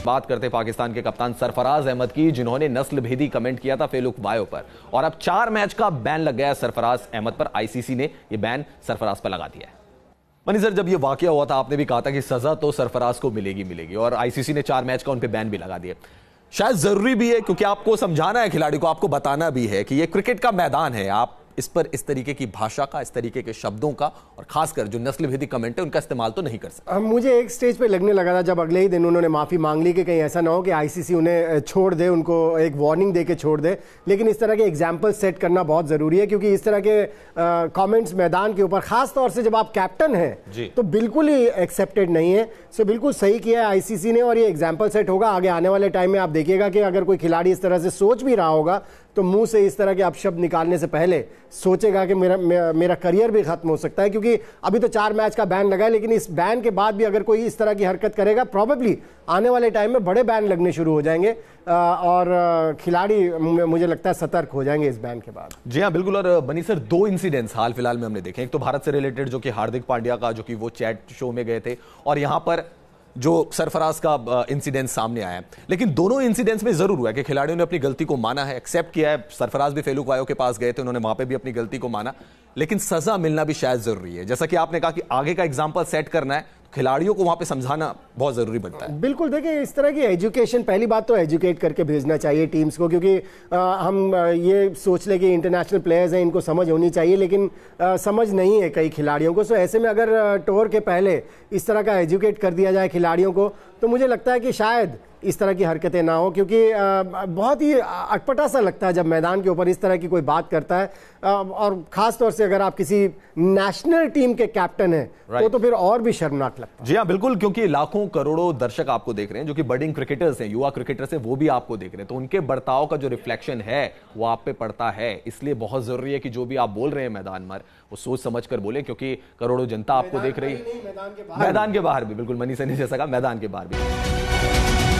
बात करते पाकिस्तान के कप्तान सरफराज अहमद की, जिन्होंने नस्ल भेदी कमेंट किया था फेलुक वायो पर, और अब 4 मैच का बैन लग गया सरफराज अहमद पर। आईसीसी ने यह बैन सरफराज पर लगा दिया है। मनी सर, जब यह वाकया हुआ था आपने भी कहा था कि सजा तो सरफराज को मिलेगी, और आईसीसी ने 4 मैच का उन पर बैन भी लगा दिया। शायद जरूरी भी है, क्योंकि आपको समझाना है खिलाड़ी को, आपको बताना भी है कि यह क्रिकेट का मैदान है, आप इस पर इस तरीके की भाषा का, इस तरीके के शब्दों का, और खासकर जो नस्ल भेदी कमेंट है उनका इस्तेमाल तो नहीं कर सकते। मुझे एक स्टेज पे लगने लगा था जब अगले ही दिन उन्होंने माफी मांग ली कि कहीं ऐसा ना हो कि आईसीसी उन्हें छोड़ दे, उनको एक वार्निंग दे के छोड़ दे। लेकिन इस तरह के एग्जाम्पल सेट करना बहुत जरूरी है, क्योंकि इस तरह के कॉमेंट्स मैदान के ऊपर, खास तौर से जब आप कैप्टन हैं, तो बिल्कुल ही एक्सेप्टेड नहीं है। सो बिल्कुल सही किया है आईसीसी ने, और ये एग्जाम्पल सेट होगा आगे आने वाले टाइम में। आप देखिएगा कि अगर कोई खिलाड़ी इस तरह से सोच भी रहा होगा तो मुंह से इस तरह के अपशब्द निकालने से पहले सोचेगा कि मेरा करियर भी खत्म हो सकता है, क्योंकि अभी तो 4 मैच का बैन लगा है, लेकिन इस बैन के बाद भी अगर कोई इस तरह की हरकत करेगा, प्रोबेबली आने वाले टाइम में बड़े बैन लगने शुरू हो जाएंगे, और खिलाड़ी मुझे लगता है सतर्क हो जाएंगे इस बैन के बाद। जी हाँ, बिल्कुल। और बनी सर, 2 इंसिडेंट्स हाल फिलहाल में हमने देखे। एक तो भारत से रिलेटेड, जो कि हार्दिक पांड्या का, जो कि वो चैट शो में गए थे, और यहां पर जो सरफराज का इंसिडेंट सामने आया है। लेकिन दोनों इंसिडेंट्स में जरूर हुआ है कि खिलाड़ियों ने अपनी गलती को माना है, एक्सेप्ट किया है। सरफराज भी फेलुक वायो के पास गए थे, उन्होंने वहां पे भी अपनी गलती को माना, लेकिन सजा मिलना भी शायद जरूरी है। जैसा कि आपने कहा कि आगे का एग्जाम्पल सेट करना है, खिलाड़ियों को वहां पे समझाना बहुत जरूरी बनता है। बिल्कुल, देखिए इस तरह की एजुकेशन, पहली बात तो एजुकेट करके भेजना चाहिए टीम्स को, क्योंकि हम ये सोच ले कि इंटरनेशनल प्लेयर्स हैं, इनको समझ होनी चाहिए, लेकिन समझ नहीं है कई खिलाड़ियों को। सो ऐसे में अगर टूर के पहले इस तरह का एजुकेट कर दिया जाए खिलाड़ियों को, तो मुझे लगता है कि शायद इस तरह की हरकतें ना हो, क्योंकि बहुत ही अटपटा सा लगता है जब मैदान के ऊपर इस तरह की कोई बात करता है, और खास तौर से अगर आप किसी नेशनल टीम के कैप्टन हैं, तो फिर और भी शर्मनाक लगता है। जी हाँ, बिल्कुल, क्योंकि लाखों करोड़ों दर्शक आपको देख रहे हैं, जो कि बडिंग क्रिकेटर्स हैं, युवा क्रिकेटर्स हैं, वो भी आपको देख रहे हैं, तो उनके बर्ताव का जो रिफ्लेक्शन है वो आप पे पड़ता है। इसलिए बहुत जरूरी है कि जो भी आप बोल रहे हैं मैदान में, वो सोच समझ कर बोले, क्योंकि करोड़ों जनता आपको देख रही है। मैदान के बाहर भी, बिल्कुल मनी सर ने जैसा कहा, मैदान के बाहर भी।